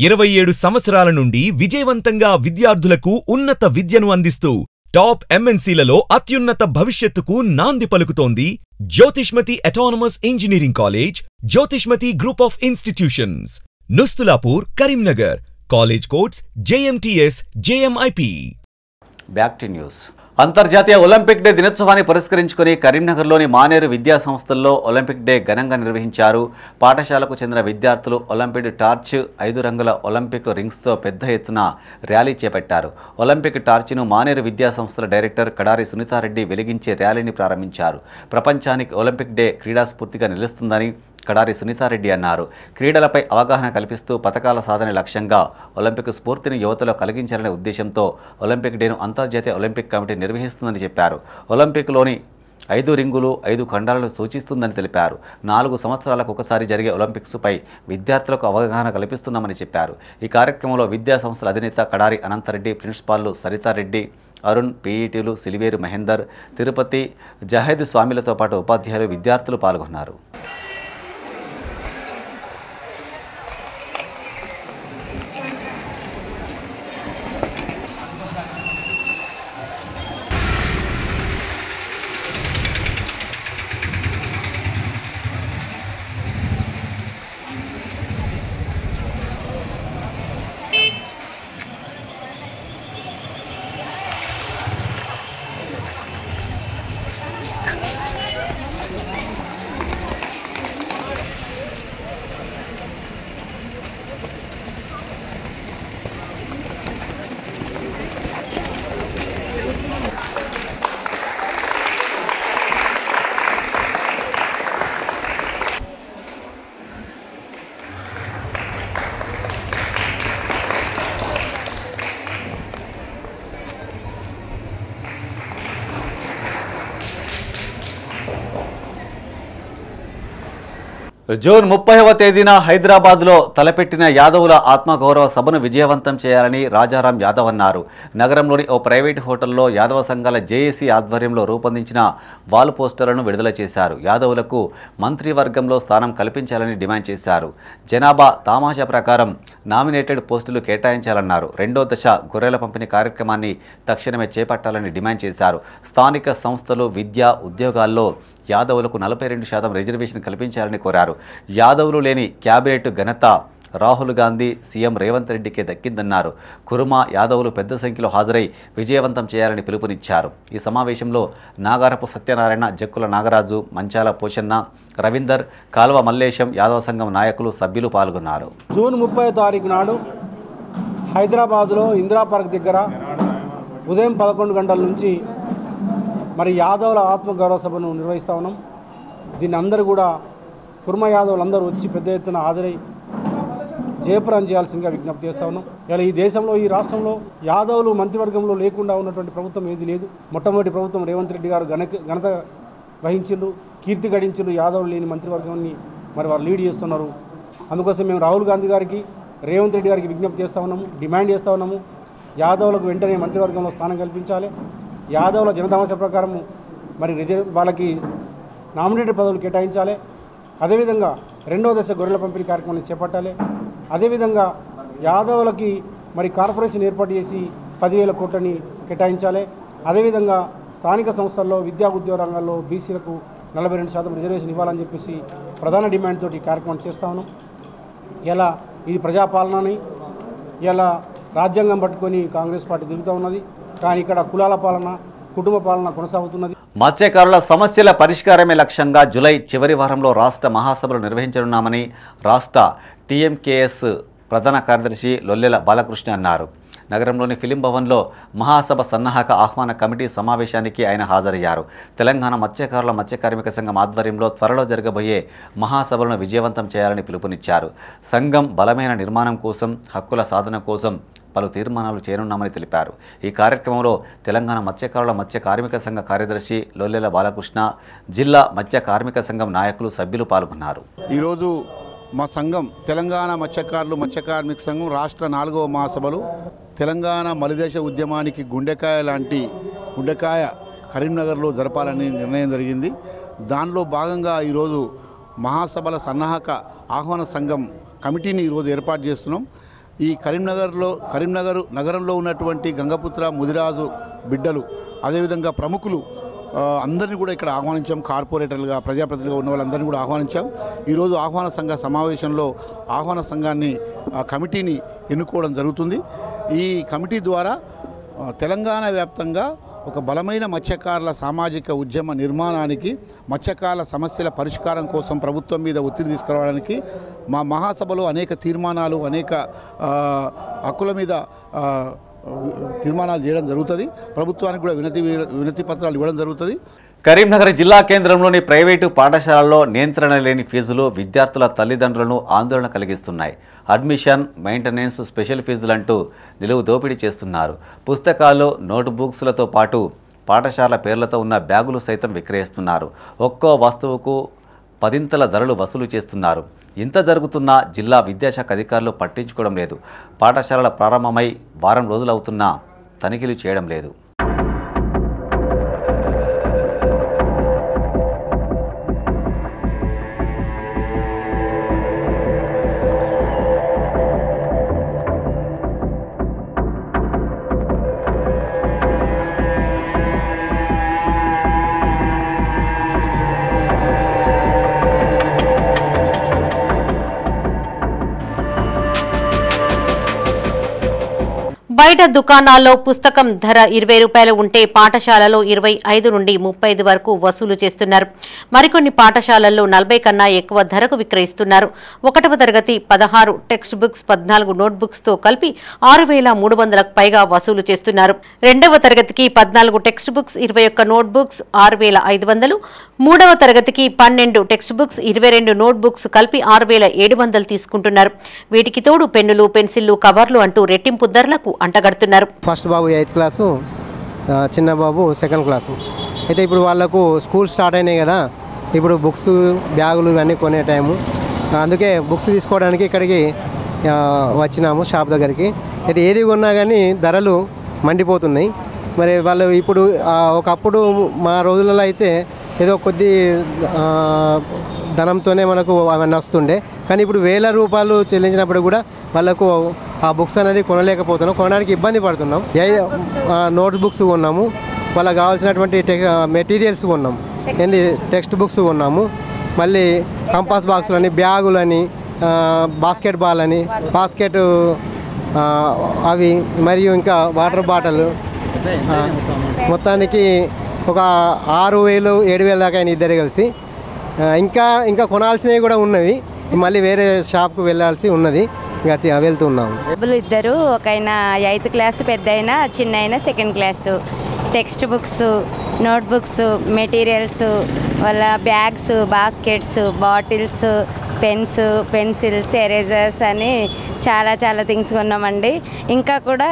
S2: 27 సంవత్సరాల నుండి విజయవంతంగా విద్యార్థులకు ఉన్నత విద్యను అందిస్తూ టాప్ MNCలలో అత్యున్నత భవిష్యత్తుకు నాంది పలుకుతోంది Jyothishmathi autonomous engineering college, Jyothishmathi group of institutions, Nustulapur, Karimnagar. College codes JMTS, JMIP.
S3: Back to news. అంతర్జాతీయ ఒలింపిక్ డే దినోత్సవాన్ని పురస్కరించుకుని కరీంనగర్లోని మానేరు విద్యా సంస్థల్లో ఒలింపిక్ డే ఘనంగా నిర్వహించారు. పాఠశాలకు చెందిన విద్యార్థులు ఒలింపిక్ టార్చ్, 5 రంగుల ఒలింపిక్ రింగ్స్తో పెద్ద ఎత్తున ర్యాలీ చేపట్టారు. ఒలింపిక్ టార్చ్ను మానేరు విద్యా సంస్థల డైరెక్టర్ కడారి సునీతారెడ్డి వెలిగించే ర్యాలీని ప్రారంభించారు. ప్రపంచానికి ఒలింపిక్ డే క్రీడాస్ఫూర్తిగా నిలుస్తుందని కడారి సునీతారెడ్డి అన్నారు. క్రీడలపై అవగాహన కల్పిస్తూ పథకాల సాధన లక్ష్యంగా ఒలింపిక్ స్ఫూర్తిని యువతలో కలిగించాలనే ఉద్దేశంతో ఒలింపిక్ డేను అంతర్జాతీయ ఒలింపిక్ కమిటీ నిర్వహిస్తుందని చెప్పారు. ఒలింపిక్లోని 5 రింగులు 5 ఖండాలను సూచిస్తుందని తెలిపారు. 4 సంవత్సరాలకు ఒకసారి జరిగే ఒలింపిక్స్పై విద్యార్థులకు అవగాహన కల్పిస్తున్నామని చెప్పారు. ఈ కార్యక్రమంలో విద్యా సంస్థల అధినేత కడారి అనంతరెడ్డి, ప్రిన్సిపాల్లు సరితారెడ్డి, అరుణ్, పీఈటీలు సిలివేరు మహేందర్, తిరుపతి, జహేద్ స్వామిలతో పాటు ఉపాధ్యాయులు, విద్యార్థులు పాల్గొన్నారు. జూన్ 30వ తేదీన హైదరాబాద్లో తలపెట్టిన యాదవుల ఆత్మగౌరవ సభను విజయవంతం చేయాలని రాజారాం యాదవ్ అన్నారు. నగరంలోని ఓ ప్రైవేట్ హోటల్లో యాదవ సంఘాల జేఏసీ ఆధ్వర్యంలో రూపొందించిన వాల్ పోస్టర్లను విడుదల చేశారు. యాదవులకు మంత్రివర్గంలో స్థానం కల్పించాలని డిమాండ్ చేశారు. జనాభా తామాషా ప్రకారం నామినేటెడ్ పోస్టులు కేటాయించాలన్నారు. 2వ దశ గొర్రెల పంపిణీ కార్యక్రమాన్ని తక్షణమే చేపట్టాలని డిమాండ్ చేశారు. స్థానిక సంస్థలు, విద్య, ఉద్యోగాల్లో యాదవులకు 42% రిజర్వేషన్ కల్పించాలని కోరారు. యాదవులు లేని క్యాబినెట్ ఘనత రాహుల్ గాంధీ, సీఎం రేవంత్ రెడ్డికే దక్కిందన్నారు. కురుమ యాదవులు పెద్ద సంఖ్యలో హాజరై విజయవంతం చేయాలని పిలుపునిచ్చారు. ఈ సమావేశంలో నాగారపు సత్యనారాయణ, జక్కుల నాగరాజు, మంచాల పోషన్న, రవీందర్, కాల్వ మల్లేశం, యాదవ సంఘం నాయకులు, సభ్యులు పాల్గొన్నారు.
S12: జూన్ 30వ తారీఖు నాడు హైదరాబాదులో ఇందిరా పార్క్ దగ్గర ఉదయం 11 గంటల నుంచి మరి యాదవుల ఆత్మగౌరవ సభను నిర్వహిస్తూ ఉన్నాం. దీన్ని అందరూ కూడా కుర్మ యాదవులు అందరూ వచ్చి పెద్ద ఎత్తున హాజరై జయప్రదం చేయాల్సిందిగా విజ్ఞప్తి చేస్తా ఉన్నాం. ఇలా ఈ దేశంలో ఈ రాష్ట్రంలో యాదవులు మంత్రివర్గంలో లేకుండా ఉన్నటువంటి ప్రభుత్వం ఏది లేదు. మొట్టమొదటి ప్రభుత్వం రేవంత్ రెడ్డి గారు ఘనత వహించిండ్రు, కీర్తి గడించిండ్రు. యాదవులు లేని మంత్రివర్గాన్ని మరి వారు లీడ్ చేస్తున్నారు. అందుకోసం మేము రాహుల్ గాంధీ గారికి రేవంత్ రెడ్డి గారికి విజ్ఞప్తి చేస్తూ ఉన్నాము, డిమాండ్ చేస్తూ ఉన్నాము. యాదవులకు వెంటనే మంత్రివర్గంలో స్థానం కల్పించాలి. యాదవుల జనతాంశ ప్రకారం మరి వాళ్ళకి నామినేటెడ్ పదవులు కేటాయించాలి. అదేవిధంగా రెండవ దశ గొర్రెల పంపిణీ కార్యక్రమాన్ని చేపట్టాలి. అదేవిధంగా యాదవులకి మరి కార్పొరేషన్ ఏర్పాటు చేసి 10,000 కోట్లని కేటాయించాలి. అదేవిధంగా స్థానిక సంస్థల్లో విద్యా ఉద్యోగ రంగాల్లో బీసీలకు 42% రిజర్వేషన్ ఇవ్వాలని చెప్పేసి ప్రధాన డిమాండ్ తోటి ఈ కార్యక్రమం చేస్తా ఉన్నాం. ఇలా ఇది ప్రజాపాలనని ఇలా రాజ్యాంగం పట్టుకొని కాంగ్రెస్ పార్టీ తిరుగుతూ ఉన్నది. కానీ ఇక్కడ కులాల పాలన, కుటుంబ పాలన కొనసాగుతున్నది.
S3: మత్స్యకారుల సమస్యల పరిష్కారమే లక్ష్యంగా జూలై చివరి వారంలో రాష్ట్ర మహాసభలు నిర్వహించనున్నామని రాష్ట్ర టీఎంకేఎస్ ప్రధాన కార్యదర్శి లొల్లెల బాలకృష్ణ అన్నారు. నగరంలోని ఫిలిం భవన్లో మహాసభ సన్నాహక ఆహ్వాన కమిటీ సమావేశానికి ఆయన హాజరయ్యారు. తెలంగాణ మత్స్యకారుల మత్స్య కార్మిక సంఘం ఆధ్వర్యంలో త్వరలో జరగబోయే మహాసభలను విజయవంతం చేయాలని పిలుపునిచ్చారు. సంఘం బలమైన నిర్మాణం కోసం, హక్కుల సాధన కోసం పలు తీర్మానాలు చేయనున్నామని తెలిపారు. ఈ కార్యక్రమంలో తెలంగాణ మత్స్యకారుల మత్స్య కార్మిక సంఘ కార్యదర్శి లొల్లెల బాలకృష్ణ, జిల్లా మత్స్య కార్మిక సంఘం నాయకులు, సభ్యులు పాల్గొన్నారు.
S13: ఈరోజు మా సంఘం తెలంగాణ మత్స్యకారులు మత్స్య కార్మిక సంఘం రాష్ట్ర 4వ మహాసభలు తెలంగాణ మలిదేశ ఉద్యమానికి గుండెకాయ కరీంనగర్లో జరపాలని నిర్ణయం జరిగింది. దానిలో భాగంగా ఈరోజు మహాసభల సన్నాహక ఆహ్వాన సంఘం కమిటీని ఈరోజు ఏర్పాటు చేస్తున్నాం. ఈ కరీంనగర్ నగరంలో ఉన్నటువంటి గంగపుత్ర, ముదిరాజు బిడ్డలు, అదేవిధంగా ప్రముఖులు అందరినీ కూడా ఇక్కడ ఆహ్వానించాం. కార్పొరేటర్లుగా, ప్రజాప్రతినిధులుగా ఉన్న వాళ్ళందరినీ కూడా ఆహ్వానించాం. ఈరోజు ఆహ్వాన సంఘ సమావేశంలో ఆహ్వాన సంఘాన్ని కమిటీని ఎన్నుకోవడం జరుగుతుంది. ఈ కమిటీ ద్వారా తెలంగాణ వ్యాప్తంగా ఒక బలమైన మత్స్యకారుల సామాజిక ఉద్యమ నిర్మాణానికి, మత్స్యకారుల సమస్యల పరిష్కారం కోసం ప్రభుత్వం మీద ఒత్తిడి తీసుకురావడానికి మా మహాసభలో అనేక తీర్మానాలు, అనేక హక్కుల మీద తీర్మానాలు చేయడం జరుగుతుంది. ప్రభుత్వానికి కూడా వినతి పత్రాలు ఇవ్వడం జరుగుతుంది.
S3: కరీంనగర్ జిల్లా కేంద్రంలోని ప్రైవేటు పాఠశాలల్లో నియంత్రణ లేని ఫీజులు విద్యార్థుల తల్లిదండ్రులను ఆందోళన కలిగిస్తున్నాయి. అడ్మిషన్, మెయింటెనెన్స్, స్పెషల్ ఫీజులంటూ నిలువు దోపిడీ చేస్తున్నారు. పుస్తకాలు, నోట్బుక్స్లతో పాటు పాఠశాల పేర్లతో ఉన్న బ్యాగులు సైతం విక్రయిస్తున్నారు. ఒక్కో వస్తువుకు 10ంతల ధరలు వసూలు చేస్తున్నారు. ఇంత జరుగుతున్నా జిల్లా విద్యాశాఖ అధికారులు పట్టించుకోవడం లేదు. పాఠశాలల ప్రారంభమై వారం రోజులవుతున్నా తనిఖీలు చేయడం లేదు.
S1: బయట దుకాణాల్లో పుస్తకం ధర 20 రూపాయలు ఉంటే పాఠశాలలో 25 నుండి 35 వరకు వసూలు చేస్తున్నారు. మరికొన్ని పాఠశాలల్లో 40 కన్నా ఎక్కువ ధరకు విక్రయిస్తున్నారు. 1వ తరగతి 16 టెక్స్ట్ బుక్స్, 14 నోట్ బుక్స్ తో కలిపి 6,300లకు పైగా వసూలు చేస్తున్నారు. 2వ తరగతికి 14 టెక్స్ట్ బుక్స్, 21 నోట్ బుక్స్ 6,500. 3వ తరగతికి 12 టెక్స్ట్ బుక్స్, 22 నోట్ బుక్స్ కలిపి 6,700 తీసుకుంటున్నారు. వీటికి తోడు పెన్నులు, పెన్సిళ్లు, కవర్లు అంటూ రెట్టింపు ధరలకు అంటగడుతున్నారు.
S14: ఫస్ట్ బాబు 8th క్లాసు, చిన్న బాబు 2nd క్లాసు. అయితే ఇప్పుడు వాళ్ళకు స్కూల్ స్టార్ట్ అయినాయి కదా, ఇప్పుడు బుక్స్, బ్యాగులు ఇవన్నీ కొనే టైము. అందుకే బుక్స్ తీసుకోవడానికి ఇక్కడికి వచ్చినాము షాప్ దగ్గరికి. అయితే ఏది కొన్నా కానీ ధరలు మండిపోతున్నాయి. మరి వాళ్ళు ఇప్పుడు ఒకప్పుడు మా రోజులలో అయితే ఏదో కొద్ది ధనంతోనే మనకు అవన్నీ వస్తుండే. కానీ ఇప్పుడు 1000 రూపాయలు చెల్లించినప్పుడు కూడా వాళ్ళకు ఆ బుక్స్ అనేది కొనలేకపోతున్నాం, కొనడానికి ఇబ్బంది పడుతున్నాం. నోట్ బుక్స్ కొన్నాము, వాళ్ళకి కావాల్సినటువంటి మెటీరియల్స్ కొన్నాం, టెక్స్ట్ బుక్స్ కొన్నాము, మళ్ళీ కంపాస్ బాక్సులని, బ్యాగులని, బాస్కెట్ బాల్ అని, బాస్కెట్ అవి, మరియు ఇంకా వాటర్ బాటిల్, మొత్తానికి ఒక 6,000-7,000 దాకా అయిన ఇద్దరు కలిసి. ఇంకా కొనాల్సినవి కూడా ఉన్నవి, మళ్ళీ వేరే షాప్కు వెళ్ళాల్సి ఉన్నది, ఇంకా వెళ్తున్నాము.
S15: ఇద్దరు, ఒక ఆయన 8th క్లాస్, పెద్ద అయినా, చిన్న అయినా 2nd class. Text books, note books, materials, వాళ్ళ bags, baskets, bottles, pens, pencils, erasers అని చాలా థింగ్స్ కొన్నామండి. ఇంకా కూడా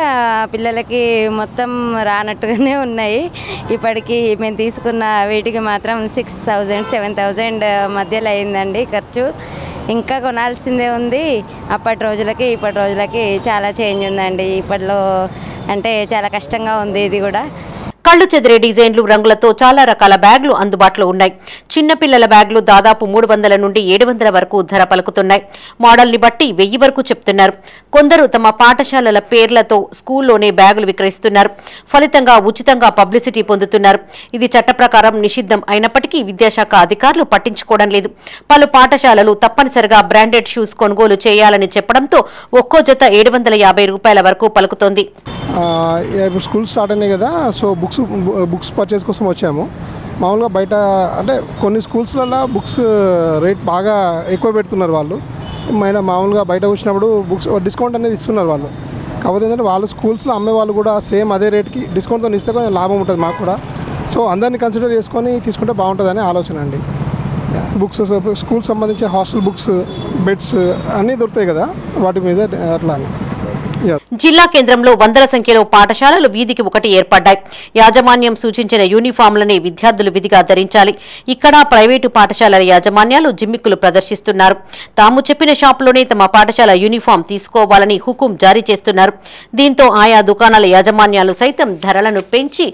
S15: పిల్లలకి మొత్తం రానట్టుగానే ఉన్నాయి. ఇప్పటికి మేము తీసుకున్న వీటికి మాత్రం 6,000 7,000 మధ్యలో అయిందండి ఖర్చు. ఇంకా కొనాల్సిందే ఉంది. అప్పటి రోజులకి ఇప్పటి రోజులకి చాలా చేంజ్ ఉందండి. ఇప్పట్లో అంటే చాలా కష్టంగా ఉంది ఇది కూడా.
S1: కళ్ళు చెదిరే డిజైన్లు, రంగులతో చాలా రకాల బ్యాగులు అందుబాటులో ఉన్నాయి. చిన్నపిల్లల బ్యాగులు దాదాపు 300 నుండి 700 వరకు ధర పలుకుతున్నాయి. మోడల్ని బట్టి 1000 వరకు చెప్తున్నారు. కొందరు తమ పాఠశాలల పేర్లతో స్కూల్లోనే బ్యాగులు విక్రయిస్తున్నారు. ఫలితంగా ఉచితంగా పబ్లిసిటీ పొందుతున్నారు. ఇది చట్ట ప్రకారం నిషిద్ధం అయినప్పటికీ విద్యాశాఖ అధికారులు పట్టించుకోవడం లేదు. పలు పాఠశాలలు తప్పనిసరిగా బ్రాండెడ్ షూస్ కొనుగోలు చేయాలని చెప్పడంతో ఒక్కో జత 750 రూపాయల వరకు పలుకుతోంది.
S16: ఇప్పుడు స్కూల్ స్టార్ట్ అయినాయి కదా, సో బుక్స్ పర్చేస్ కోసం వచ్చాము. మామూలుగా బయట అంటే కొన్ని స్కూల్స్లలో బుక్స్ రేట్ బాగా ఎక్కువ పెడుతున్నారు వాళ్ళు. మామూలుగా బయట వచ్చినప్పుడు బుక్స్ డిస్కౌంట్ అనేది ఇస్తున్నారు వాళ్ళు. కాకపోతే ఏంటంటే వాళ్ళు స్కూల్స్లో అమ్మే వాళ్ళు కూడా సేమ్ అదే రేట్కి డిస్కౌంట్తో ఇస్తే కొంచెం లాభం ఉంటుంది మాకు కూడా. సో అందరినీ కన్సిడర్ చేసుకొని తీసుకుంటే బాగుంటుందని ఆలోచన అండి. బుక్స్ స్కూల్కి సంబంధించి హాస్టల్ బుక్స్, బెడ్స్ అన్నీ దొరుకుతాయి కదా, వాటి మీద అట్లా అని.
S1: జిల్లా కేంద్రంలో వందల సంఖ్యలో పాఠశాలలు వీధికి ఒకటి ఏర్పడ్డాయి. యాజమాన్యం సూచించిన యూనిఫామ్లనే విద్యార్థులు విధిగా ధరించాలి. ఇక్కడ ప్రైవేటు పాఠశాలల యాజమాన్యాలు జిమ్మిక్కులు ప్రదర్శిస్తున్నారు. తాము చెప్పిన షాపులోనే తమ పాఠశాల యూనిఫామ్ తీసుకోవాలని హుకుం జారీ చేస్తున్నారు. దీంతో ఆయా దుకాణాల యాజమాన్యాలు సైతం ధరలను పెంచి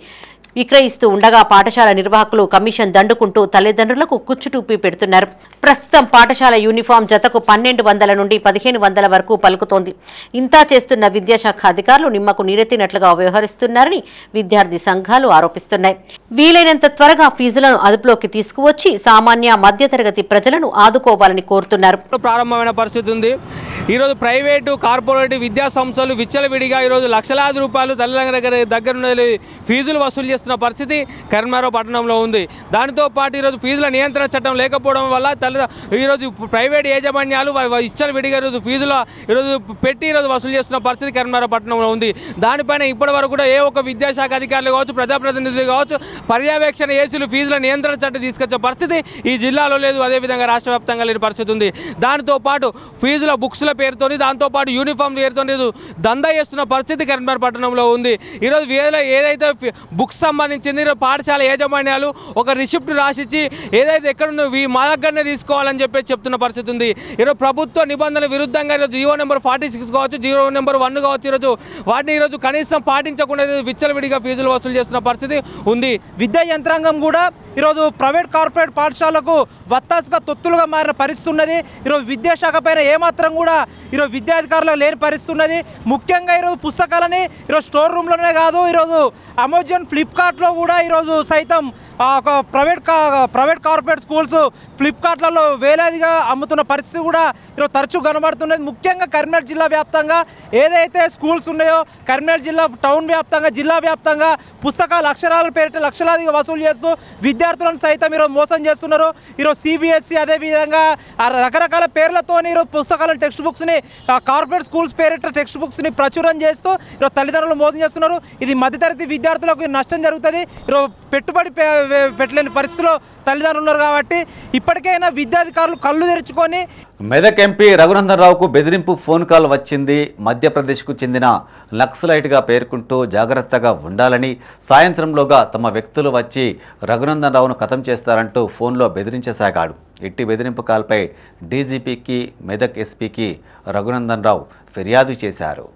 S1: విక్రయిస్తూ ఉండగా పాఠశాల నిర్వాహకులు కమిషన్ దండుకుంటూ తల్లిదండ్రులకు కుచ్చుటూపి పెడుతున్నారు. ప్రస్తుతం పాఠశాల యూనిఫామ్ జతకు 1200 నుండి 1500 వరకు పలుకుతోంది. ఇంతా చేస్తున్న విద్యాశాఖ అధికారులు నిమ్మకు నీరెత్తినట్లుగా వ్యవహరిస్తున్నారని విద్యార్థి సంఘాలు ఆరోపిస్తున్నాయి. వీలైనంత త్వరగా ఫీజులను అదుపులోకి తీసుకువచ్చి సామాన్య మధ్యతరగతి ప్రజలను ఆదుకోవాలని కోరుతున్నారు.
S17: ప్రారంభమైన పరిస్థితి ఉంది. ఈరోజు ప్రైవేటు కార్పొరేట్ విద్యా సంస్థలు విచ్చలవిడిగా ఈరోజు లక్షలాది రూపాయలు తల్లిదండ్రుల దగ్గర ఫీజులు వసూలు చేస్తున్న పరిస్థితి కరీంనగర్ పట్టణంలో ఉంది. దానితో పాటు ఈరోజు ఫీజుల నియంత్రణ చట్టం లేకపోవడం వల్ల ఈరోజు ప్రైవేట్ యాజమాన్యాలు విచ్చలవిడిగా ఈరోజు ఫీజులు ఈరోజు పెట్టి ఈరోజు వసూలు చేస్తున్న పరిస్థితి కరీంనగర్ పట్టణంలో ఉంది. దానిపైన ఇప్పటి వరకు కూడా ఏ ఒక్క విద్యాశాఖ అధికారులు కావచ్చు, ప్రజాప్రతినిధులు కావచ్చు, పర్యవేక్షణ ఏసీలు ఫీజుల నియంత్రణ చట్టం తీసుకొచ్చే పరిస్థితి ఈ జిల్లాలో లేదు. అదేవిధంగా రాష్ట్ర వ్యాప్తంగా లేని పరిస్థితి ఉంది. దానితో పాటు ఫీజుల బుక్స్ల పేరుతోని, దాంతోపాటు యూనిఫామ్ పేరుతో దందా చేస్తున్న పరిస్థితి కరీంనగర్ పట్టణంలో ఉంది. ఈరోజు ఏదైతే బుక్స్ సంబంధించింది పాఠశాల యాజమాన్యాలు ఒక రిసిప్ట్ రాసిచ్చి ఏదైతే ఎక్కడుందో మా దగ్గరనే తీసుకోవాలని చెప్పేసి చెప్తున్న పరిస్థితి ఉంది. ఈరోజు ప్రభుత్వ నిబంధనల విరుద్ధంగా ఈరోజు జీవో నెంబర్ 46 కావచ్చు, జీవో నెంబర్ 1 కావచ్చు, ఈరోజు వాటిని ఈరోజు కనీసం పాటించకుండా విచ్చలవిడిగా ఫీజులు వసూలు చేస్తున్న పరిస్థితి ఉంది.
S18: విద్యా యంత్రాంగం కూడా ఈరోజు ప్రైవేట్ కార్పొరేట్ పాఠశాలకు వత్తాసుగా తొత్తులుగా మారిన పరిస్థితి ఉన్నది. ఈరోజు విద్యాశాఖ పైన ఏమాత్రం కూడా ఈరోజు విద్యాధికారులు లేని పరిస్థితి ఉన్నది. ముఖ్యంగా ఈరోజు పుస్తకాలని ఈరోజు స్టోర్ రూమ్లోనే కాదు, ఈరోజు అమెజాన్, ఫ్లిప్కార్ట్లో కూడా ఈరోజు సైతం ఒక ప్రైవేట్ కార్పొరేట్ స్కూల్స్ ఫ్లిప్కార్ట్లలో వేలాదిగా అమ్ముతున్న పరిస్థితి కూడా ఈరోజు తరచూ కనబడుతున్నది. ముఖ్యంగా కరీంనగర్ జిల్లా వ్యాప్తంగా ఏదైతే స్కూల్స్ ఉన్నాయో కరీంనగర్ జిల్లా టౌన్ వ్యాప్తంగా, జిల్లా వ్యాప్తంగా పుస్తకాలు అక్షరాల పేరిట లక్షలాదిగా వసూలు చేస్తూ విద్యార్థులను సైతం ఈరోజు మోసం చేస్తున్నారు. ఈరోజు సిబిఎస్ఈ అదేవిధంగా రకరకాల పేర్లతోని ఈరోజు పుస్తకాలను, టెక్స్ట్ బుక్స్ని, కార్పొరేట్ స్కూల్స్ పేరిట టెక్స్ట్ బుక్స్ని ప్రచురం చేస్తూ ఈరోజు తల్లిదండ్రులు మోసం చేస్తున్నారు. ఇది మధ్యతరగతి విద్యార్థులకు నష్టం జరుగుతుంది. ఈరోజు పెట్టుబడి పెట్టలేని పరిస్థితిలో తల్లిదండ్రులు ఉన్నారు. కాబట్టి ఇప్పటికైనా విద్యాధికారులు కళ్ళు తెరుచుకొని.
S3: మెదక్ ఎంపీ రఘునందన్ రావుకు బెదిరింపు ఫోన్ కాల్ వచ్చింది. మధ్యప్రదేశ్కు చెందిన నక్సలైట్గా పేర్కొంటూ జాగ్రత్తగా ఉండాలని, సాయంత్రంలోగా తమ వ్యక్తులు వచ్చి రఘునందన్ రావును ఖతం చేస్తారంటూ ఫోన్లో బెదిరించసాగాడు. ఇట్టి బెదిరింపు కాల్పై డీజీపీకి, మెదక్ ఎస్పీకి రఘునందన్ రావు ఫిర్యాదు చేశారు.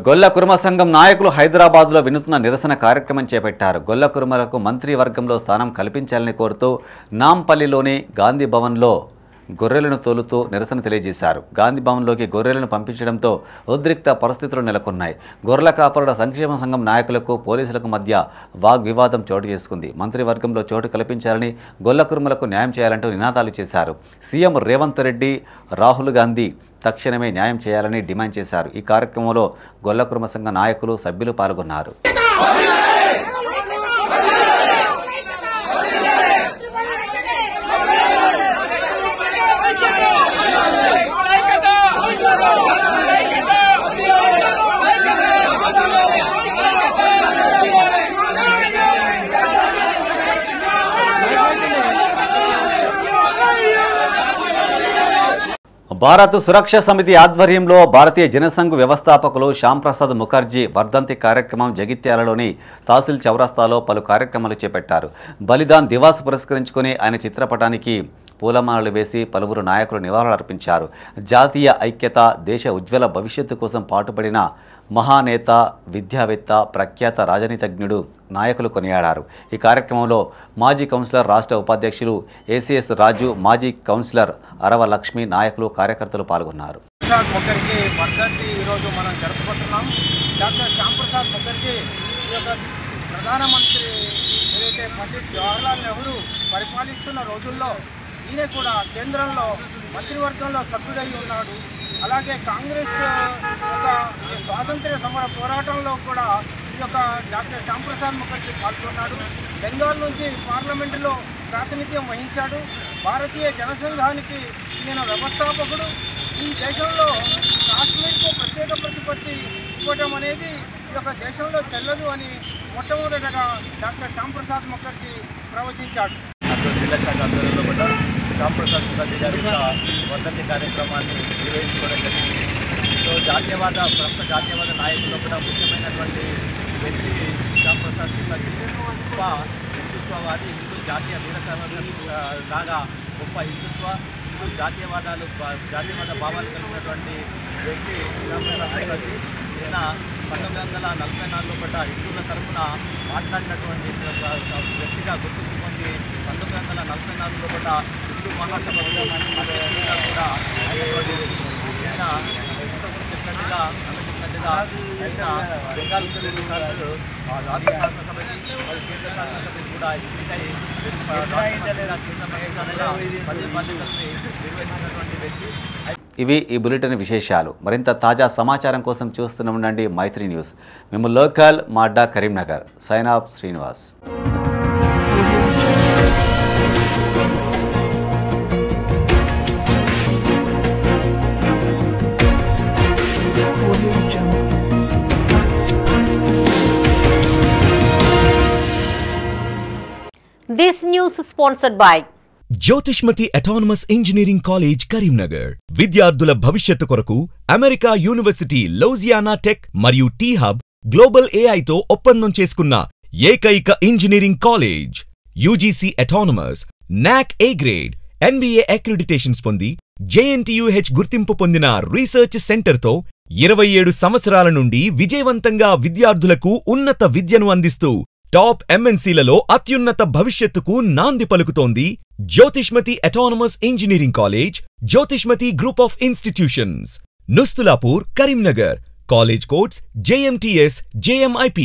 S3: గొల్ల కుర్మ సంఘం నాయకులు హైదరాబాద్లో వినూత్న నిరసన కార్యక్రమం చేపట్టారు. గొల్ల కుర్మలకు మంత్రివర్గంలో స్థానం కల్పించాలని కోరుతూ నాంపల్లిలోని గాంధీ భవన్లో గొర్రెలను తోలుతూ నిరసన తెలియజేశారు. గాంధీ భవన్లోకి గొర్రెలను పంపించడంతో ఉద్రిక్త పరిస్థితులు నెలకొన్నాయి. గొర్రెల కాపరుల సంక్షేమ సంఘం నాయకులకు పోలీసులకు మధ్య వాగ్వివాదం చోటు చేసుకుంది. మంత్రివర్గంలో చోటు కల్పించాలని, గొల్లకురుమలకు న్యాయం చేయాలంటూ నినాదాలు చేశారు. సీఎం రేవంత్ రెడ్డి, రాహుల్ గాంధీ తక్షణమే న్యాయం చేయాలని డిమాండ్ చేశారు. ఈ కార్యక్రమంలో గొల్లకురుమ సంఘ నాయకులు, సభ్యులు పాల్గొన్నారు. భారత్ సురక్షా సమితి ఆధ్వర్యంలో భారతీయ జనసంఘ్ వ్యవస్థాపకులు శ్యామ్ ప్రసాద్ ముఖర్జీ వర్ధంతి కార్యక్రమం జగిత్యాలలోని తహసీల్ చౌరస్తాలో పలు కార్యక్రమాలు చేపట్టారు. బలిదాన్ దివాస్ పురస్కరించుకుని ఆయన చిత్రపటానికి పూలమాలలు వేసి పలువురు నాయకులు నివాళులర్పించారు. జాతీయ ఐక్యత, దేశ ఉజ్వల భవిష్యత్తు కోసం పాటుపడిన మహానేత, విద్యావేత్త, ప్రఖ్యాత రాజనీతిజ్ఞుడు నాయకులు కొనియాడారు. ఈ కార్యక్రమంలో మాజీ కౌన్సిలర్, రాష్ట్ర ఉపాధ్యక్షులు ఏసీఎస్ రాజు, మాజీ కౌన్సిలర్ అరవ లక్ష్మి, నాయకులు, కార్యకర్తలు పాల్గొన్నారు.
S18: ముఖర్జీ వర్ధంతి ఈరోజు మనం జరుపుకుంటున్నాం. డాక్టర్ శ్యామ్ ప్రసాద్ ముఖర్జీ ఈ యొక్క ప్రధానమంత్రి ఏదైతే పండిట్ జవహర్లాల్ నెహ్రూ పరిపాలిస్తున్న రోజుల్లో ఈయన కూడా కేంద్రంలో మంత్రివర్గంలో సభ్యుడై ఉన్నాడు. అలాగే కాంగ్రెస్ యొక్క స్వాతంత్ర్య సమర పోరాటంలో కూడా ఈ యొక్క డాక్టర్ శ్యామ్ ప్రసాద్ ముఖర్జీ పాల్గొన్నాడు. బెంగాల్ నుంచి పార్లమెంటులో ప్రాతినిధ్యం వహించాడు. భారతీయ జనసంఘానికి ఈయన వ్యవస్థాపకుడు. ఈ దేశంలో కాశ్మీర్కు ప్రత్యేక ప్రతిపత్తి ఇవ్వడం అనేది ఈ యొక్క దేశంలో చెల్లదు అని మొట్టమొదటగా డాక్టర్ శ్యామ్ ప్రసాద్ ముఖర్జీ ప్రవచించాడు.
S19: జిల్లా శాఖ ఆధ్వర్యంలో కూడా శ్యామ్ ప్రసాద్ ముఖర్జీ గారి వర్ధంతి కార్యక్రమాన్ని నిర్వహించుకోవడం జరిగింది. సో ప్రముఖ జాతీయవాద నాయకుల్లో కూడా ముఖ్యమైనటువంటి వ్యక్తి శ్యామ్ ప్రసాద్ ముఖర్జీ. గొప్ప హిందుత్వవాది, హిందూ జాతీయ లాగా గొప్ప హిందూ జాతీయవాద భావాలు కలిగినటువంటి వ్యక్తి శ్యామ్ ప్రసాద్ ముఖర్జీ. ఈయన 1944లో కూడా హిందువుల తరఫున మాట్లాడినటువంటి వ్యక్తిగా గుర్తింపు పొంది 1944లో కూడా హిందూ మహాసభ కూడా అయినటువంటి ఈయన చెప్పినట్టుగా ఆయన బెంగాల్ రాష్ట్ర శాసనసభకి మరియు కేంద్ర శాసనసభకి కూడా ఎన్నికై కేంద్ర బాధ్యతల్ని నిర్వహించినటువంటి వ్యక్తి.
S3: ఇవి ఈ బులెటిన్ విశేషాలు. మరింత తాజా సమాచారం కోసం చూస్తూనే ఉండండి మైత్రి న్యూస్. మేము లోకల్ మాడ్డా Karimnagar. Sign off Srinivas.
S1: This news sponsored by
S2: Jyothishmathi autonomous engineering college Karimnagar. విద్యార్థుల భవిష్యత్తు కొరకు అమెరికా యూనివర్సిటీ లౌజియానా టెక్ మరియు టీ హబ్ గ్లోబల్ ఏఐతో ఒప్పందం చేసుకున్న ఏకైక ఇంజనీరింగ్ కాలేజ్. యూజీసీ అటానమస్, నాక్ ఏ గ్రేడ్, NBA అక్రిడిటేషన్స్ పొంది JNTUH గుర్తింపు పొందిన రీసెర్చ్ సెంటర్తో 27 సంవత్సరాల నుండి విజయవంతంగా విద్యార్థులకు ఉన్నత విద్యను అందిస్తూ టాప్ MNCలలో అత్యున్నత భవిష్యత్తుకు నాంది పలుకుతోంది Jyothishmathi autonomous engineering college, Jyothishmathi group of institutions, Nustulapur, Karimnagar. College codes JMTS, JMIP.